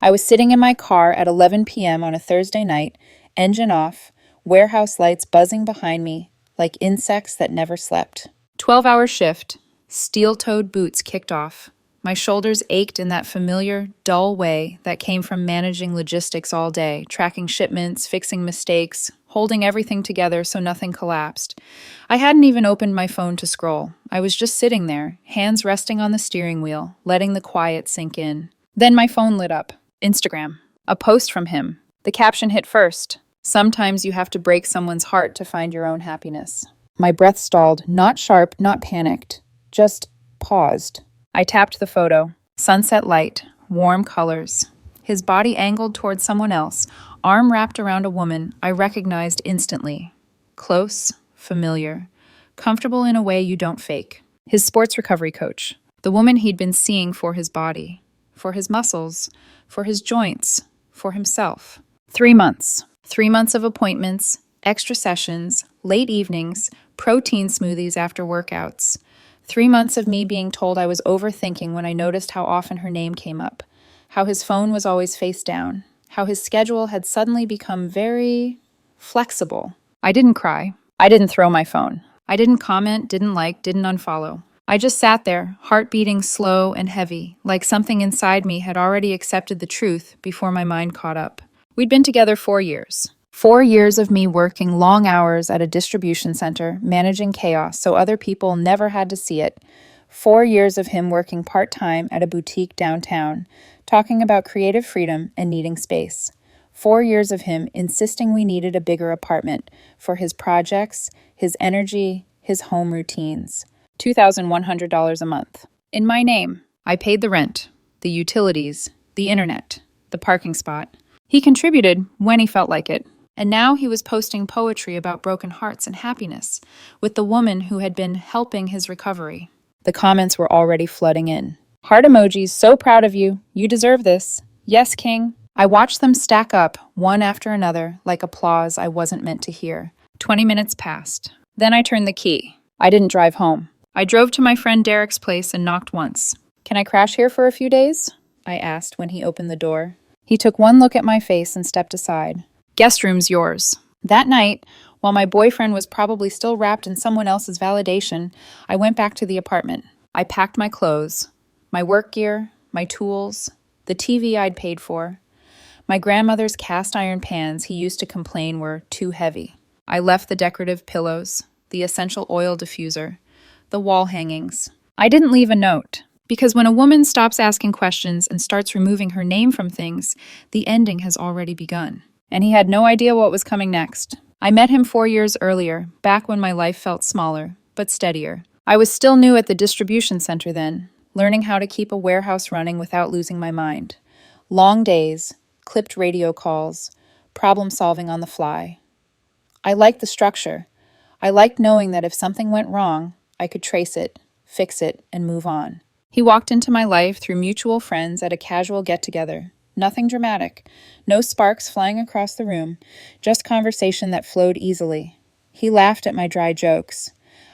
I was sitting in my car at 11 p.m. on a Thursday night, engine off, warehouse lights buzzing behind me like insects that never slept. 12-hour shift, steel-toed boots kicked off. My shoulders ached in that familiar, dull way that came from managing logistics all day, tracking shipments, fixing mistakes, holding everything together so nothing collapsed. I hadn't even opened my phone to scroll. I was just sitting there, hands resting on the steering wheel, letting the quiet sink in. Then my phone lit up. Instagram. A post from him. The caption hit first. Sometimes you have to break someone's heart to find your own happiness. My breath stalled, not sharp, not panicked, just paused. I tapped the photo. Sunset light, warm colors. His body angled toward someone else, arm wrapped around a woman I recognized instantly. Close, familiar, comfortable in a way you don't fake. His sports recovery coach. The woman he'd been seeing for his body, for his muscles, for his joints, for himself. 3 months. 3 months of appointments, extra sessions, late evenings, protein smoothies after workouts. 3 months of me being told I was overthinking when I noticed how often her name came up, how his phone was always face down, how his schedule had suddenly become very flexible. I didn't cry. I didn't throw my phone. I didn't comment, didn't like, didn't unfollow. I just sat there, heart beating slow and heavy, like something inside me had already accepted the truth before my mind caught up. We'd been together 4 years. 4 years of me working long hours at a distribution center, managing chaos so other people never had to see it. 4 years of him working part-time at a boutique downtown, talking about creative freedom and needing space. 4 years of him insisting we needed a bigger apartment for his projects, his energy, his home routines. $2,100 a month. In my name, I paid the rent, the utilities, the internet, the parking spot. He contributed when he felt like it. And now he was posting poetry about broken hearts and happiness with the woman who had been helping his recovery. The comments were already flooding in. Heart emojis, so proud of you. You deserve this. Yes, King. I watched them stack up, one after another, like applause I wasn't meant to hear. 20 minutes passed. Then I turned the key. I didn't drive home. I drove to my friend Derek's place and knocked once. Can I crash here for a few days? I asked when he opened the door. He took one look at my face and stepped aside. Guest room's yours. That night, while my boyfriend was probably still wrapped in someone else's validation, I went back to the apartment. I packed my clothes, my work gear, my tools, the TV I'd paid for. My grandmother's cast iron pans he used to complain were too heavy. I left the decorative pillows, the essential oil diffuser, the wall hangings. I didn't leave a note. Because when a woman stops asking questions and starts removing her name from things, the ending has already begun. And he had no idea what was coming next. I met him 4 years earlier, back when my life felt smaller, but steadier. I was still new at the distribution center then, learning how to keep a warehouse running without losing my mind. Long days, clipped radio calls, problem solving on the fly. I liked the structure. I liked knowing that if something went wrong, I could trace it, fix it, and move on. He walked into my life through mutual friends at a casual get-together. Nothing dramatic. No sparks flying across the room. Just conversation that flowed easily. He laughed at my dry jokes.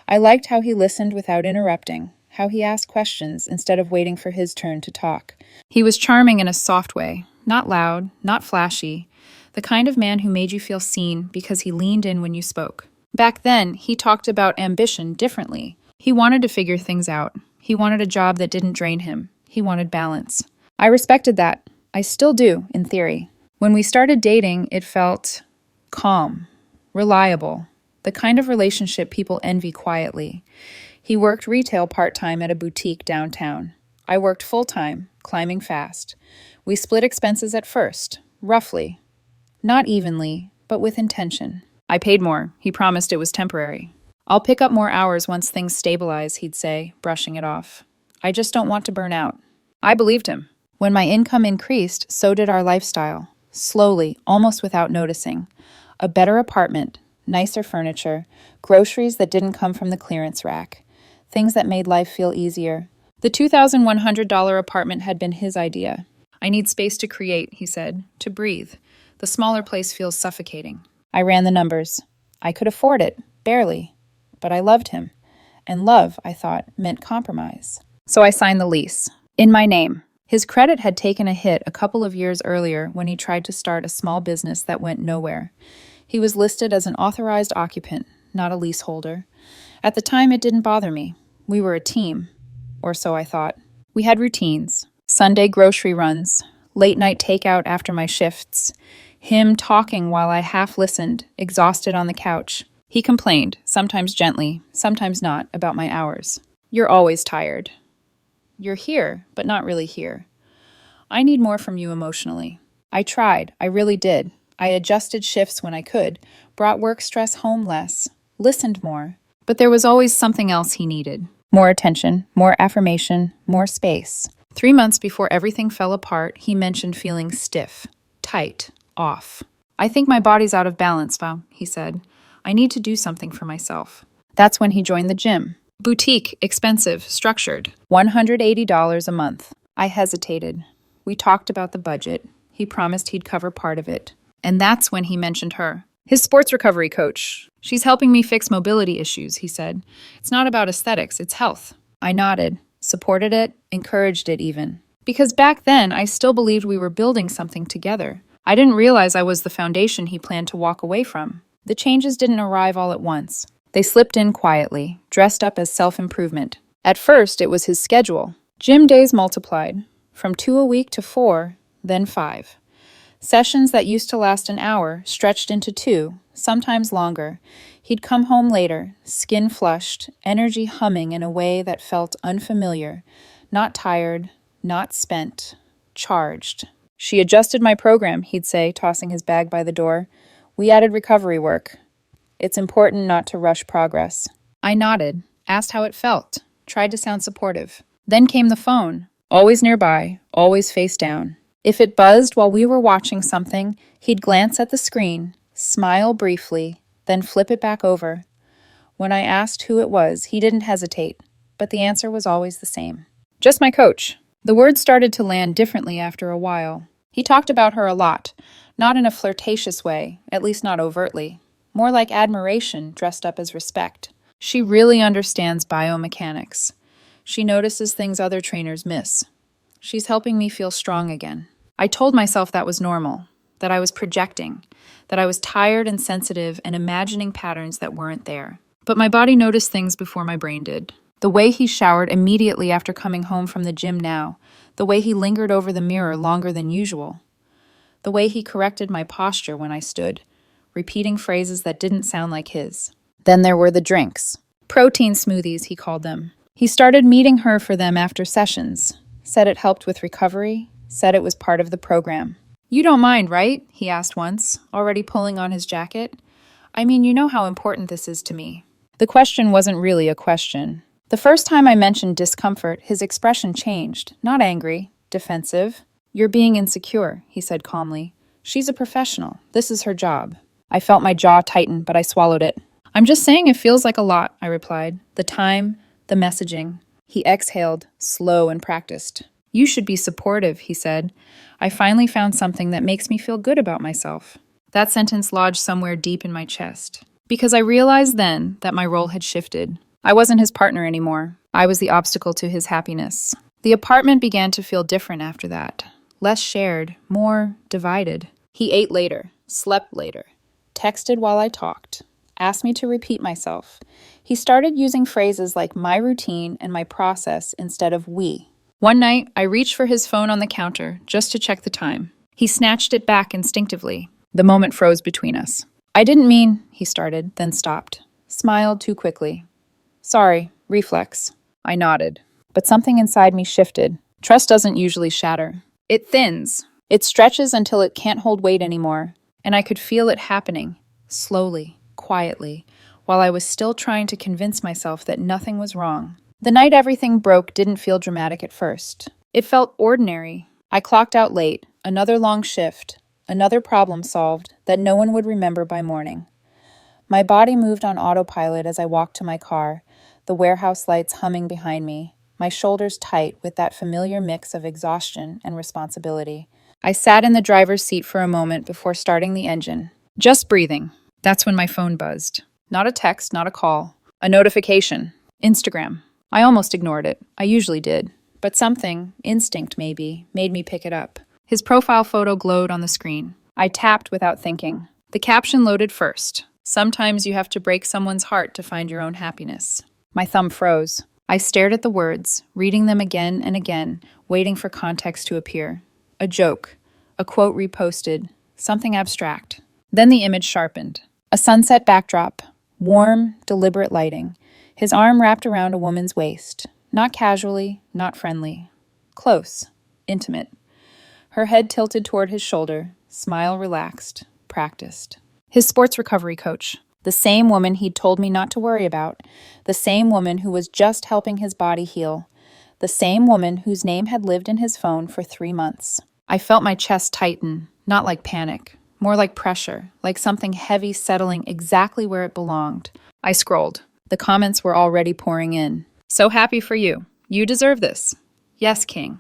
I liked how he listened without interrupting, how he asked questions instead of waiting for his turn to talk. He was charming in a soft way, not loud, not flashy, the kind of man who made you feel seen because he leaned in when you spoke. Back then, he talked about ambition differently. He wanted to figure things out. He wanted a job that didn't drain him. He wanted balance. I respected that. I still do, in theory. When we started dating, it felt calm, reliable, the kind of relationship people envy quietly. He worked retail part-time at a boutique downtown. I worked full-time, climbing fast. We split expenses at first, roughly. Not evenly, but with intention. I paid more. He promised it was temporary. I'll pick up more hours once things stabilize, he'd say, brushing it off. I just don't want to burn out. I believed him. When my income increased, so did our lifestyle. Slowly, almost without noticing. A better apartment, nicer furniture, groceries that didn't come from the clearance rack. Things that made life feel easier. The $2,100 apartment had been his idea. I need space to create, he said, to breathe. The smaller place feels suffocating. I ran the numbers. I could afford it, barely. But I loved him. And love, I thought, meant compromise. So I signed the lease. In my name. His credit had taken a hit a couple of years earlier when he tried to start a small business that went nowhere. He was listed as an authorized occupant, not a leaseholder. At the time, it didn't bother me. We were a team, or so I thought. We had routines, Sunday grocery runs, late night takeout after my shifts, him talking while I half listened, exhausted on the couch. He complained, sometimes gently, sometimes not, about my hours. You're always tired. You're here, but not really here. I need more from you emotionally. I tried, I really did. I adjusted shifts when I could, brought work stress home less, listened more. But there was always something else he needed. More attention, more affirmation, more space. 3 months before everything fell apart, he mentioned feeling stiff, tight, off. I think my body's out of balance, Val, he said. I need to do something for myself. That's when he joined the gym. Boutique, expensive, structured. $180 a month. I hesitated. We talked about the budget. He promised he'd cover part of it. And that's when he mentioned her. His sports recovery coach. She's helping me fix mobility issues, he said. It's not about aesthetics, it's health. I nodded, supported it, encouraged it even. Because back then, I still believed we were building something together. I didn't realize I was the foundation he planned to walk away from. The changes didn't arrive all at once. They slipped in quietly, dressed up as self-improvement. At first, it was his schedule. Gym days multiplied, from 2 a week to 4, then 5. Sessions that used to last an hour stretched into 2, sometimes longer. He'd come home later, skin flushed, energy humming in a way that felt unfamiliar. Not tired, not spent, charged. She adjusted my program, he'd say, tossing his bag by the door. We added recovery work. It's important not to rush progress. I nodded, asked how it felt, tried to sound supportive. Then came the phone, always nearby, always face down. If it buzzed while we were watching something, he'd glance at the screen, smile briefly, then flip it back over. When I asked who it was, he didn't hesitate, but the answer was always the same. Just my coach. The words started to land differently after a while. He talked about her a lot, not in a flirtatious way, at least not overtly. More like admiration dressed up as respect. She really understands biomechanics. She notices things other trainers miss. She's helping me feel strong again. I told myself that was normal, that I was projecting, that I was tired and sensitive and imagining patterns that weren't there. But my body noticed things before my brain did. The way he showered immediately after coming home from the gym now, the way he lingered over the mirror longer than usual, the way he corrected my posture when I stood, repeating phrases that didn't sound like his. Then there were the drinks. Protein smoothies, he called them. He started meeting her for them after sessions, said it helped with recovery, said it was part of the program. You don't mind, right? He asked once, already pulling on his jacket. I mean, you know how important this is to me. The question wasn't really a question. The first time I mentioned discomfort, his expression changed, not angry, defensive. You're being insecure, he said calmly. She's a professional. This is her job. I felt my jaw tighten, but I swallowed it. I'm just saying it feels like a lot, I replied. The time, the messaging. He exhaled, slow and practiced. You should be supportive, he said. I finally found something that makes me feel good about myself. That sentence lodged somewhere deep in my chest. Because I realized then that my role had shifted. I wasn't his partner anymore. I was the obstacle to his happiness. The apartment began to feel different after that. Less shared, more divided. He ate later, slept later, texted while I talked, asked me to repeat myself. He started using phrases like my routine and my process instead of we. One night, I reached for his phone on the counter just to check the time. He snatched it back instinctively. The moment froze between us. I didn't mean, he started, then stopped. Smiled too quickly. Sorry, reflex. I nodded. But something inside me shifted. Trust doesn't usually shatter. It thins. It stretches until it can't hold weight anymore. And I could feel it happening, slowly, quietly, while I was still trying to convince myself that nothing was wrong. The night everything broke didn't feel dramatic at first. It felt ordinary. I clocked out late, another long shift, another problem solved that no one would remember by morning. My body moved on autopilot as I walked to my car, the warehouse lights humming behind me, my shoulders tight with that familiar mix of exhaustion and responsibility. I sat in the driver's seat for a moment before starting the engine. Just breathing. That's when my phone buzzed. Not a text, not a call. A notification. Instagram. I almost ignored it. I usually did. but something, instinct maybe, made me pick it up. His profile photo glowed on the screen. I tapped without thinking. The caption loaded first. Sometimes you have to break someone's heart to find your own happiness. My thumb froze. I stared at the words, reading them again and again, waiting for context to appear. A joke, a quote reposted, something abstract. Then the image sharpened. A sunset backdrop, warm, deliberate lighting. His arm wrapped around a woman's waist. Not casually, not friendly. Close, intimate. Her head tilted toward his shoulder, smile relaxed, practiced. His sports recovery coach. The same woman he'd told me not to worry about. The same woman who was just helping his body heal. The same woman whose name had lived in his phone for 3 months. I felt my chest tighten, not like panic, more like pressure, like something heavy settling exactly where it belonged. I scrolled. The comments were already pouring in. So happy for you. You deserve this. Yes, King.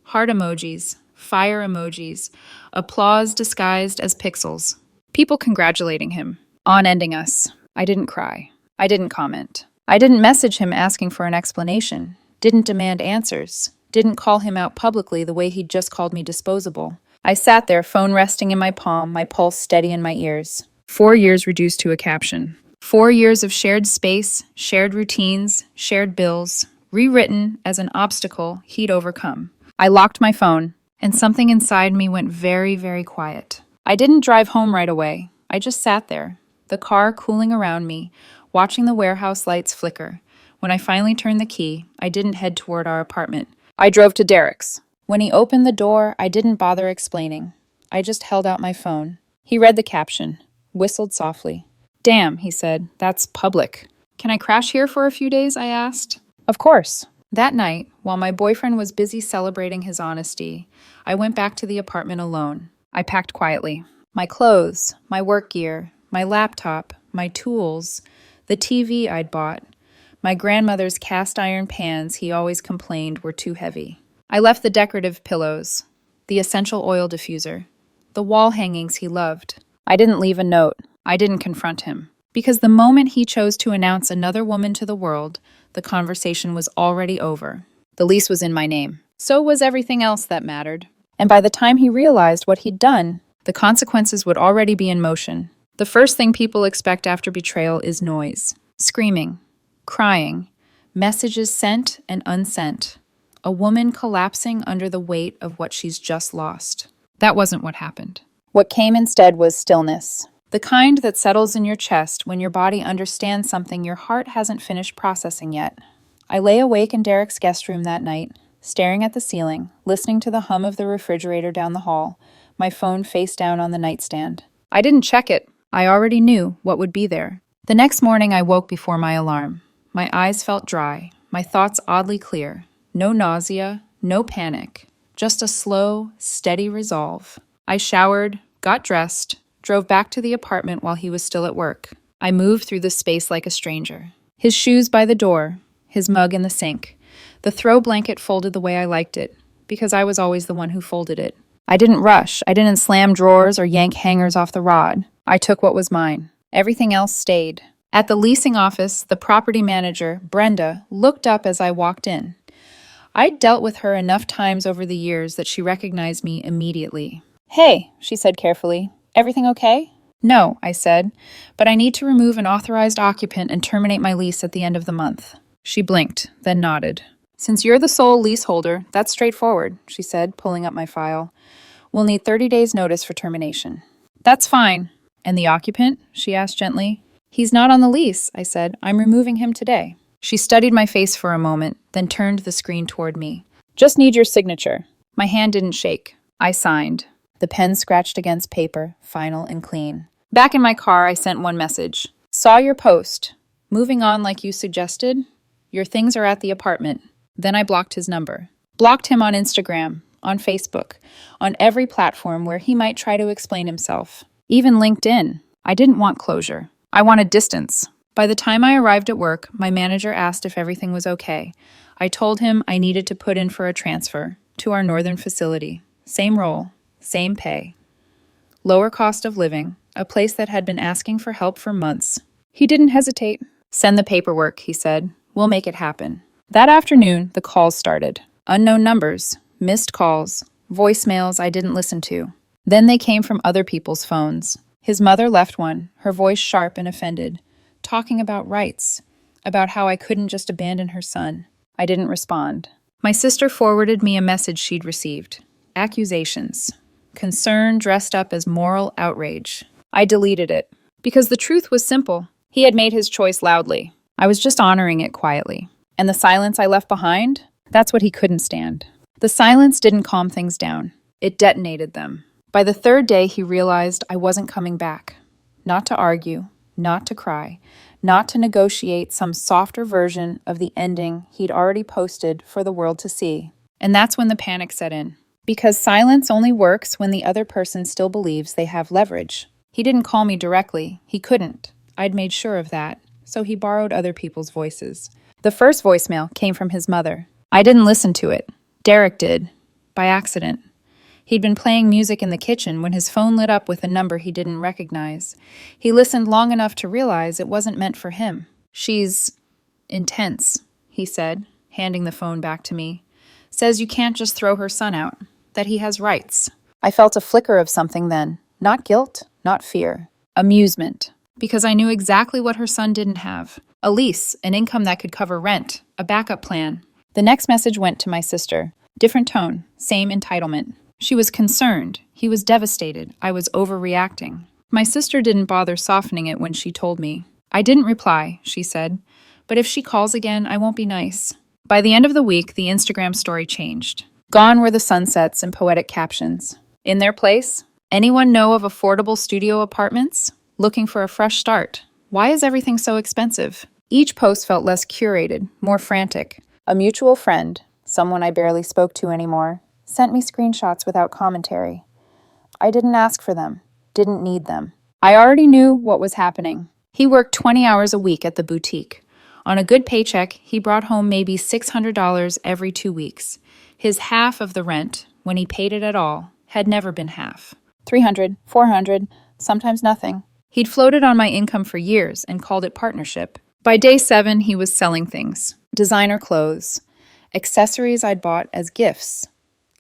Heart emojis, fire emojis, applause disguised as pixels. People congratulating him. On ending us. I didn't cry. I didn't comment. I didn't message him asking for an explanation. Didn't demand answers. Didn't call him out publicly the way he'd just called me disposable. I sat there, phone resting in my palm, my pulse steady in my ears. 4 years reduced to a caption. 4 years of shared space, shared routines, shared bills, rewritten as an obstacle he'd overcome. I locked my phone, and something inside me went very, very quiet. I didn't drive home right away. I just sat there, the car cooling around me, watching the warehouse lights flicker. When I finally turned the key, I didn't head toward our apartment. I drove to Derek's. When he opened the door, I didn't bother explaining. I just held out my phone. He read the caption, whistled softly. Damn, he said, that's public. Can I crash here for a few days, I asked. Of course. That night, while my boyfriend was busy celebrating his honesty, I went back to the apartment alone. I packed quietly. My clothes, my work gear, my laptop, my tools, the TV I'd bought, my grandmother's cast iron pans he always complained were too heavy. I left the decorative pillows, the essential oil diffuser, the wall hangings he loved. I didn't leave a note. I didn't confront him. Because the moment he chose to announce another woman to the world, the conversation was already over. The lease was in my name. So was everything else that mattered. And by the time he realized what he'd done, the consequences would already be in motion. The first thing people expect after betrayal is noise. Screaming, crying, messages sent and unsent. A woman collapsing under the weight of what she's just lost. That wasn't what happened. What came instead was stillness. The kind that settles in your chest when your body understands something your heart hasn't finished processing yet. I lay awake in Derek's guest room that night, staring at the ceiling, listening to the hum of the refrigerator down the hall, my phone face down on the nightstand. I didn't check it. I already knew what would be there. The next morning I woke before my alarm. My eyes felt dry, my thoughts oddly clear. No nausea, no panic, just a slow, steady resolve. I showered, got dressed, drove back to the apartment while he was still at work. I moved through the space like a stranger. His shoes by the door, his mug in the sink. The throw blanket folded the way I liked it, because I was always the one who folded it. I didn't rush. I didn't slam drawers or yank hangers off the rod. I took what was mine. Everything else stayed. At the leasing office, the property manager, Brenda, looked up as I walked in. I'd dealt with her enough times over the years that she recognized me immediately. Hey, she said carefully. Everything okay? No, I said, but I need to remove an authorized occupant and terminate my lease at the end of the month. She blinked, then nodded. Since you're the sole leaseholder, that's straightforward, she said, pulling up my file. We'll need 30 days' notice for termination. That's fine. And the occupant? She asked gently. He's not on the lease, I said. I'm removing him today. She studied my face for a moment, then turned the screen toward me. Just need your signature. My hand didn't shake. I signed. The pen scratched against paper, final and clean. Back in my car, I sent one message. Saw your post. Moving on like you suggested. Your things are at the apartment. Then I blocked his number. Blocked him on Instagram, on Facebook, on every platform where he might try to explain himself. Even LinkedIn. I didn't want closure. I wanted distance. By the time I arrived at work, my manager asked if everything was okay. I told him I needed to put in for a transfer to our northern facility. Same role, same pay. Lower cost of living, a place that had been asking for help for months. He didn't hesitate. Send the paperwork, he said. We'll make it happen. That afternoon, the calls started. Unknown numbers, missed calls, voicemails I didn't listen to. Then they came from other people's phones. His mother left one, her voice sharp and offended, talking about rights, about how I couldn't just abandon her son. I didn't respond. My sister forwarded me a message she'd received. Accusations. Concern dressed up as moral outrage. I deleted it. Because the truth was simple. He had made his choice loudly. I was just honoring it quietly. And the silence I left behind? That's what he couldn't stand. The silence didn't calm things down. It detonated them. By the third day, he realized I wasn't coming back. Not to argue, not to cry, not to negotiate some softer version of the ending he'd already posted for the world to see. And that's when the panic set in. Because silence only works when the other person still believes they have leverage. He didn't call me directly. He couldn't. I'd made sure of that. So he borrowed other people's voices. The first voicemail came from his mother. I didn't listen to it. Derek did. By accident. He'd been playing music in the kitchen when his phone lit up with a number he didn't recognize. He listened long enough to realize it wasn't meant for him. She's intense, he said, handing the phone back to me. Says you can't just throw her son out, that he has rights. I felt a flicker of something then. Not guilt, not fear. Amusement. Because I knew exactly what her son didn't have. A lease, an income that could cover rent, a backup plan. The next message went to my sister. Different tone, same entitlement. She was concerned. He was devastated. I was overreacting. My sister didn't bother softening it when she told me. I didn't reply, she said. But if she calls again, I won't be nice. By the end of the week, the Instagram story changed. Gone were the sunsets and poetic captions. In their place, anyone know of affordable studio apartments? Looking for a fresh start. Why is everything so expensive? Each post felt less curated, more frantic. A mutual friend, someone I barely spoke to anymore, sent me screenshots without commentary. I didn't ask for them, didn't need them. I already knew what was happening. He worked 20 hours a week at the boutique. On a good paycheck, he brought home maybe $600 every 2 weeks. His half of the rent, when he paid it at all, had never been half. $300, $400, sometimes nothing. He'd floated on my income for years and called it partnership. By day 7, he was selling things. Designer clothes, accessories I'd bought as gifts,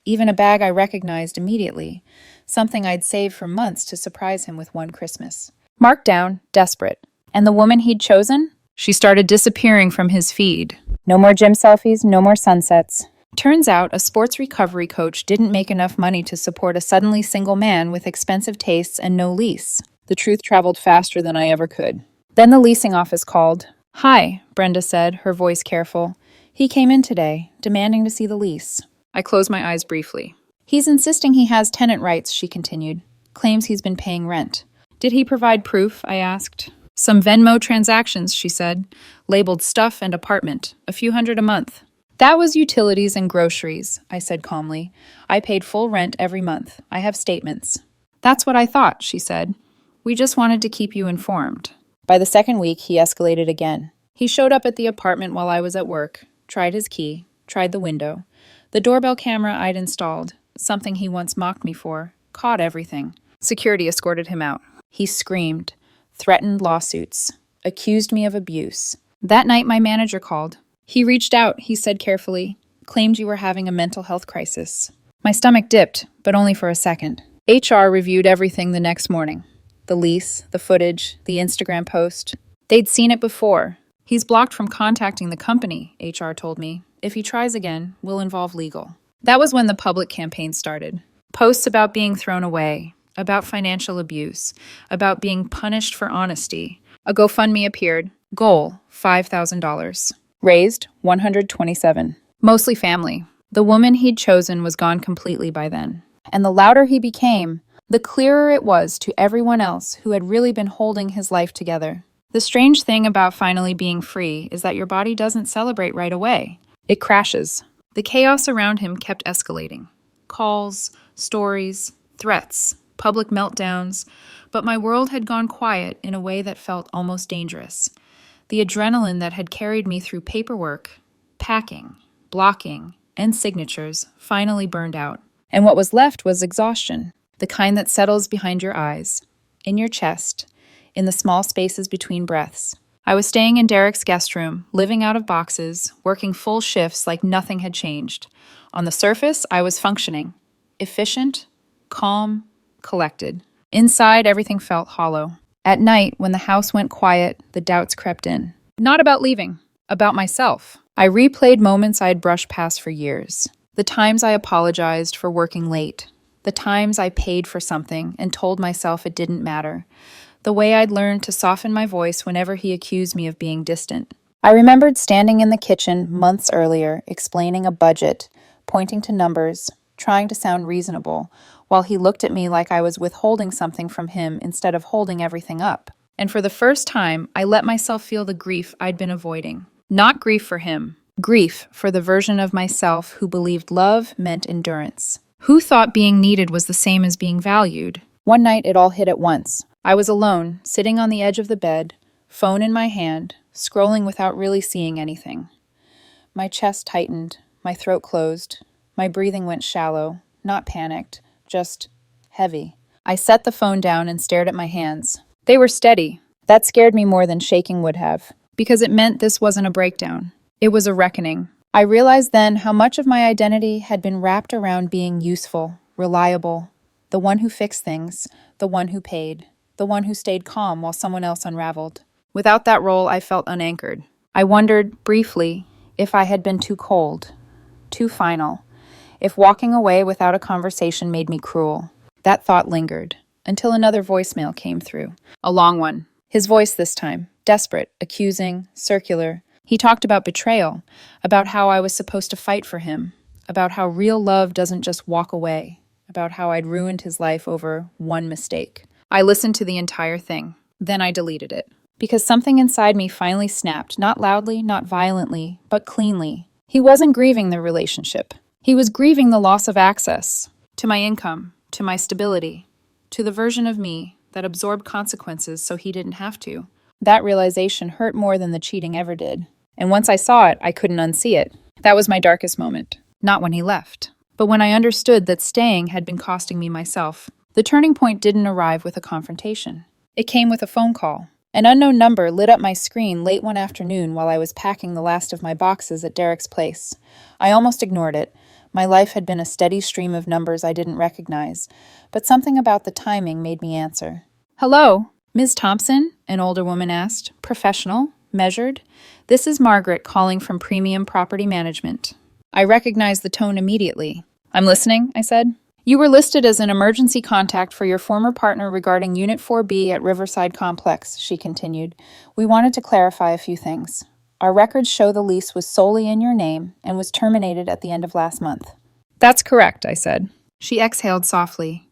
even a bag I recognized immediately, something I'd saved for months to surprise him with one Christmas. Marked down, desperate. And the woman he'd chosen? She started disappearing from his feed. No more gym selfies, no more sunsets. Turns out a sports recovery coach didn't make enough money to support a suddenly single man with expensive tastes and no lease. The truth traveled faster than I ever could. Then the leasing office called. Hi, Brenda said, her voice careful. He came in today, demanding to see the lease. I closed my eyes briefly. He's insisting he has tenant rights, she continued. Claims he's been paying rent. Did he provide proof? I asked. Some Venmo transactions, she said. Labeled stuff and apartment. A few hundred a month. That was utilities and groceries, I said calmly. I paid full rent every month. I have statements. That's what I thought, she said. We just wanted to keep you informed. By the second week, he escalated again. He showed up at the apartment while I was at work, tried his key, tried the window. The doorbell camera I'd installed, something he once mocked me for, caught everything. Security escorted him out. He screamed, threatened lawsuits, accused me of abuse. That night, my manager called. He reached out, he said carefully, claimed you were having a mental health crisis. My stomach dipped, but only for a second. HR reviewed everything the next morning. The lease, the footage, the Instagram post. They'd seen it before. He's blocked from contacting the company, HR told me. If he tries again, we'll involve legal. That was when the public campaign started. Posts about being thrown away, about financial abuse, about being punished for honesty. A GoFundMe appeared. Goal, $5,000. Raised, $127. Mostly family. The woman he'd chosen was gone completely by then. And the louder he became, the clearer it was to everyone else who had really been holding his life together. The strange thing about finally being free is that your body doesn't celebrate right away. It crashes. The chaos around him kept escalating. Calls, stories, threats, public meltdowns, but my world had gone quiet in a way that felt almost dangerous. The adrenaline that had carried me through paperwork, packing, blocking, and signatures finally burned out. And what was left was exhaustion, the kind that settles behind your eyes, in your chest, in the small spaces between breaths. I was staying in Derek's guest room, living out of boxes, working full shifts like nothing had changed. On the surface, I was functioning. Efficient, calm, collected. Inside, everything felt hollow. At night, when the house went quiet, the doubts crept in. Not about leaving, about myself. I replayed moments I had brushed past for years. The times I apologized for working late. The times I paid for something and told myself it didn't matter. The way I'd learned to soften my voice whenever he accused me of being distant. I remembered standing in the kitchen months earlier, explaining a budget, pointing to numbers, trying to sound reasonable, while he looked at me like I was withholding something from him instead of holding everything up. And for the first time, I let myself feel the grief I'd been avoiding. Not grief for him, grief for the version of myself who believed love meant endurance. Who thought being needed was the same as being valued? One night it all hit at once. I was alone, sitting on the edge of the bed, phone in my hand, scrolling without really seeing anything. My chest tightened, my throat closed, my breathing went shallow, not panicked, just heavy. I set the phone down and stared at my hands. They were steady. That scared me more than shaking would have, because it meant this wasn't a breakdown. It was a reckoning. I realized then how much of my identity had been wrapped around being useful, reliable, the one who fixed things, the one who paid, the one who stayed calm while someone else unraveled. Without that role, I felt unanchored. I wondered, briefly, if I had been too cold, too final, if walking away without a conversation made me cruel. That thought lingered, until another voicemail came through. A long one. His voice this time, desperate, accusing, circular. He talked about betrayal, about how I was supposed to fight for him, about how real love doesn't just walk away, about how I'd ruined his life over one mistake. I listened to the entire thing. Then I deleted it. Because something inside me finally snapped, not loudly, not violently, but cleanly. He wasn't grieving the relationship. He was grieving the loss of access to my income, to my stability, to the version of me that absorbed consequences so he didn't have to. That realization hurt more than the cheating ever did. And once I saw it, I couldn't unsee it. That was my darkest moment. Not when he left, but when I understood that staying had been costing me myself. The turning point didn't arrive with a confrontation. It came with a phone call. An unknown number lit up my screen late one afternoon while I was packing the last of my boxes at Derek's place. I almost ignored it. My life had been a steady stream of numbers I didn't recognize, but something about the timing made me answer. "Hello, Ms. Thompson?" an older woman asked. "Professional? Measured? This is Margaret calling from Premium Property Management." I recognized the tone immediately. "I'm listening," I said. "You were listed as an emergency contact for your former partner regarding Unit 4B at Riverside Complex," she continued. "We wanted to clarify a few things. Our records show the lease was solely in your name and was terminated at the end of last month." "That's correct," I said. She exhaled softly.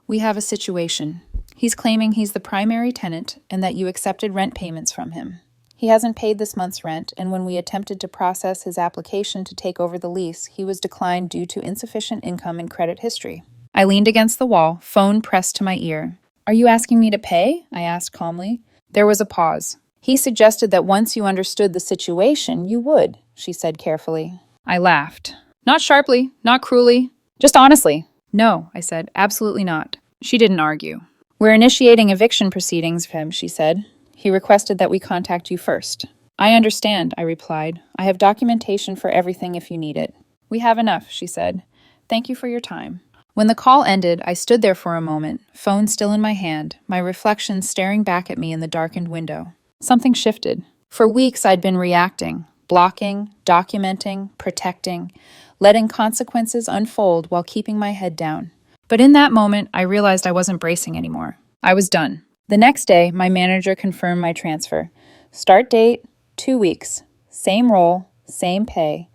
"We have a situation. He's claiming he's the primary tenant and that you accepted rent payments from him. He hasn't paid this month's rent, and when we attempted to process his application to take over the lease, he was declined due to insufficient income and credit history." I leaned against the wall, phone pressed to my ear. "Are you asking me to pay?" I asked calmly. There was a pause. "He suggested that once you understood the situation, you would," she said carefully. I laughed. Not sharply, not cruelly, just honestly. "No," I said, "absolutely not." She didn't argue. "We're initiating eviction proceedings for him," she said. "He requested that we contact you first." "I understand," I replied. "I have documentation for everything if you need it." "We have enough," she said. "Thank you for your time." When the call ended, I stood there for a moment, phone still in my hand, my reflection staring back at me in the darkened window. Something shifted. For weeks I'd been reacting, blocking, documenting, protecting, letting consequences unfold while keeping my head down. But in that moment, I realized I wasn't bracing anymore. I was done. The next day, my manager confirmed my transfer. Start date, 2 weeks. Same role, same pay.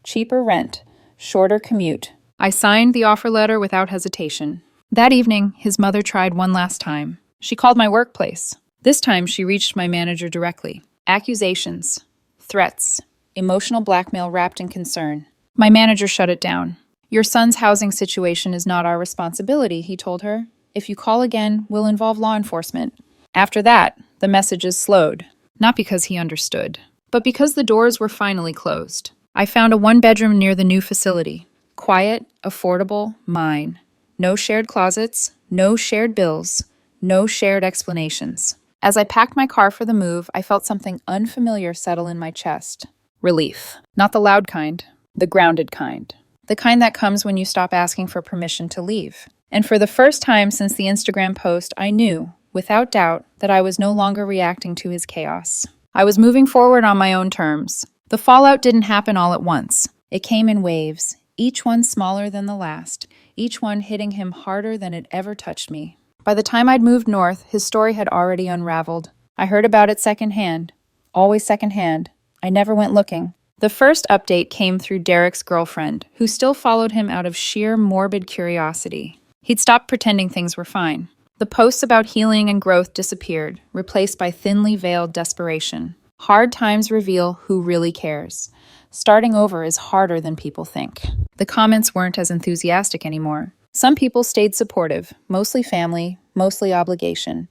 Cheaper rent, shorter commute. I signed the offer letter without hesitation. That evening, his mother tried one last time. She called my workplace. This time, she reached my manager directly. Accusations, threats, emotional blackmail wrapped in concern. My manager shut it down. "Your son's housing situation is not our responsibility," he told her. "If you call again, we'll involve law enforcement." After that, the messages slowed. Not because he understood, but because the doors were finally closed. I found a one-bedroom near the new facility. Quiet, affordable, mine. No shared closets, no shared bills, no shared explanations. As I packed my car for the move, I felt something unfamiliar settle in my chest. Relief. Not the loud kind, the grounded kind. The kind that comes when you stop asking for permission to leave. And for the first time since the Instagram post, I knew, without doubt, that I was no longer reacting to his chaos. I was moving forward on my own terms. The fallout didn't happen all at once. It came in waves, each one smaller than the last, each one hitting him harder than it ever touched me. By the time I'd moved north, his story had already unraveled. I heard about it secondhand. Always secondhand. I never went looking. The first update came through Derek's girlfriend, who still followed him out of sheer morbid curiosity. He'd stopped pretending things were fine. The posts about healing and growth disappeared, replaced by thinly veiled desperation. Hard times reveal who really cares. Starting over is harder than people think. The comments weren't as enthusiastic anymore. Some people stayed supportive, mostly family, mostly obligation.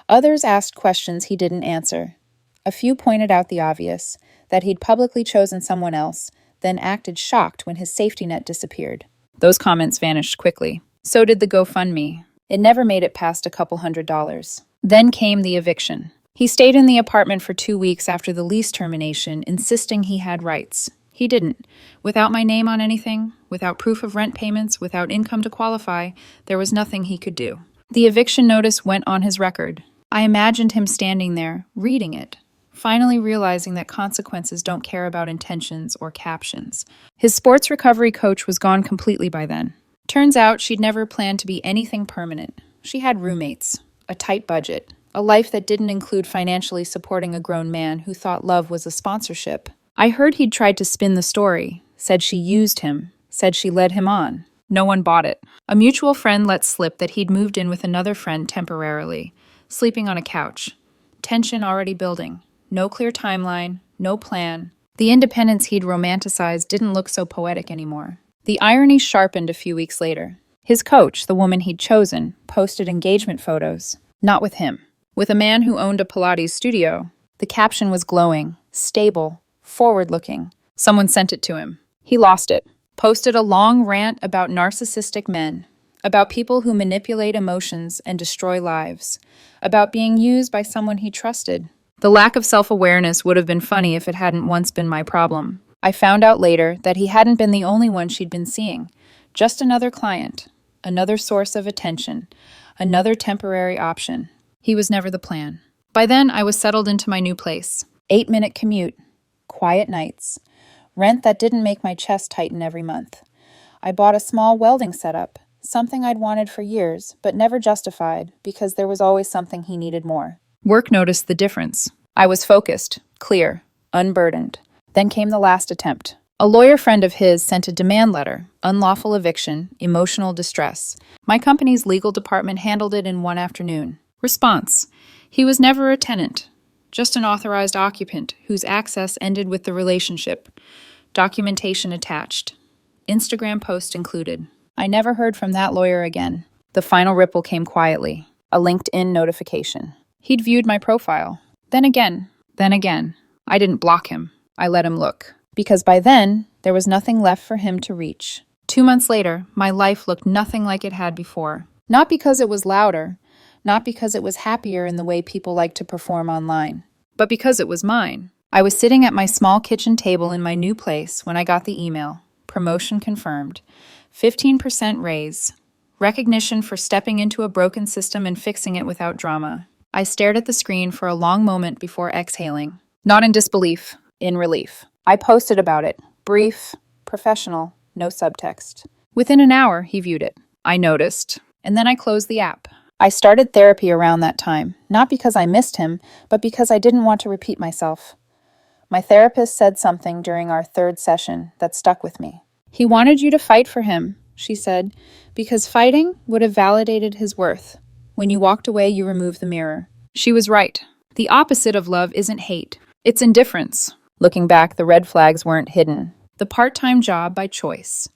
Others asked questions he didn't answer. A few pointed out the obvious, that he'd publicly chosen someone else, then acted shocked when his safety net disappeared. Those comments vanished quickly. So did the GoFundMe. It never made it past a couple $100s. Then came the eviction. He stayed in the apartment for 2 weeks after the lease termination, insisting he had rights. He didn't. Without my name on anything, without proof of rent payments, without income to qualify, there was nothing he could do. The eviction notice went on his record. I imagined him standing there, reading it, finally realizing that consequences don't care about intentions or captions. His sports recovery coach was gone completely by then. Turns out she'd never planned to be anything permanent. She had roommates, a tight budget, a life that didn't include financially supporting a grown man who thought love was a sponsorship. I heard he'd tried to spin the story, said she used him, said she led him on. No one bought it. A mutual friend let slip that he'd moved in with another friend temporarily, sleeping on a couch. Tension already building. No clear timeline, no plan. The independence he'd romanticized didn't look so poetic anymore. The irony sharpened a few weeks later. His coach, the woman he'd chosen, posted engagement photos. Not with him. With a man who owned a Pilates studio. The caption was glowing, stable, forward-looking. Someone sent it to him. He lost it. Posted a long rant about narcissistic men. About people who manipulate emotions and destroy lives. About being used by someone he trusted. The lack of self-awareness would have been funny if it hadn't once been my problem. I found out later that he hadn't been the only one she'd been seeing. Just another client. Another source of attention. Another temporary option. He was never the plan. By then, I was settled into my new place. 8-minute commute. Quiet nights. Rent that didn't make my chest tighten every month. I bought a small welding setup, something I'd wanted for years, but never justified because there was always something he needed more. Work noticed the difference. I was focused, clear, unburdened. Then came the last attempt. A lawyer friend of his sent a demand letter, unlawful eviction, emotional distress. My company's legal department handled it in one afternoon. Response: he was never a tenant, just an authorized occupant whose access ended with the relationship. Documentation attached. Instagram post included. I never heard from that lawyer again. The final ripple came quietly. A LinkedIn notification. He'd viewed my profile. Then again. I didn't block him. I let him look. Because by then, there was nothing left for him to reach. 2 months later, my life looked nothing like it had before. Not because it was louder, not because it was happier in the way people like to perform online, but because it was mine. I was sitting at my small kitchen table in my new place when I got the email. Promotion confirmed. 15% raise. Recognition for stepping into a broken system and fixing it without drama. I stared at the screen for a long moment before exhaling. Not in disbelief, in relief. I posted about it. Brief, professional, no subtext. Within an hour, he viewed it. I noticed. And then I closed the app. I started therapy around that time, not because I missed him, but because I didn't want to repeat myself. My therapist said something during our 3rd session that stuck with me. He wanted you to fight for him, she said, because fighting would have validated his worth. When you walked away, you removed the mirror. She was right. The opposite of love isn't hate. It's indifference. Looking back, the red flags weren't hidden. The part-time job by choice.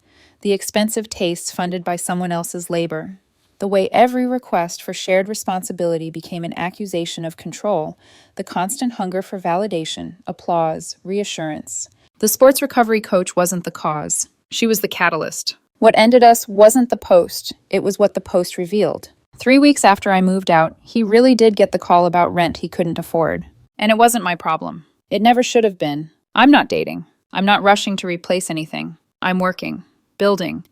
The expensive tastes funded by someone else's labor. The way every request for shared responsibility became an accusation of control. The constant hunger for validation, applause, reassurance. The sports recovery coach wasn't the cause. She was the catalyst. What ended us wasn't the post. It was what the post revealed. 3 weeks after I moved out, he really did get the call about rent he couldn't afford. And it wasn't my problem. It never should have been. I'm not dating. I'm not rushing to replace anything. I'm working, building,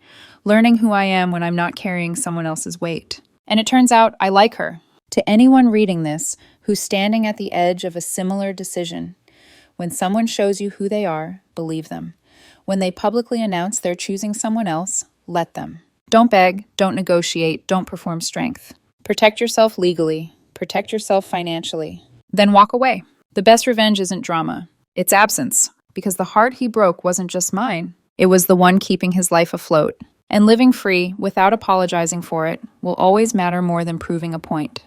learning who I am when I'm not carrying someone else's weight. And it turns out I like her. To anyone reading this who's standing at the edge of a similar decision, when someone shows you who they are, believe them. When they publicly announce they're choosing someone else, let them. Don't beg, don't negotiate, don't perform strength. Protect yourself legally, protect yourself financially. Then walk away. The best revenge isn't drama, it's absence. Because the heart he broke wasn't just mine, it was the one keeping his life afloat. And living free, without apologizing for it, will always matter more than proving a point.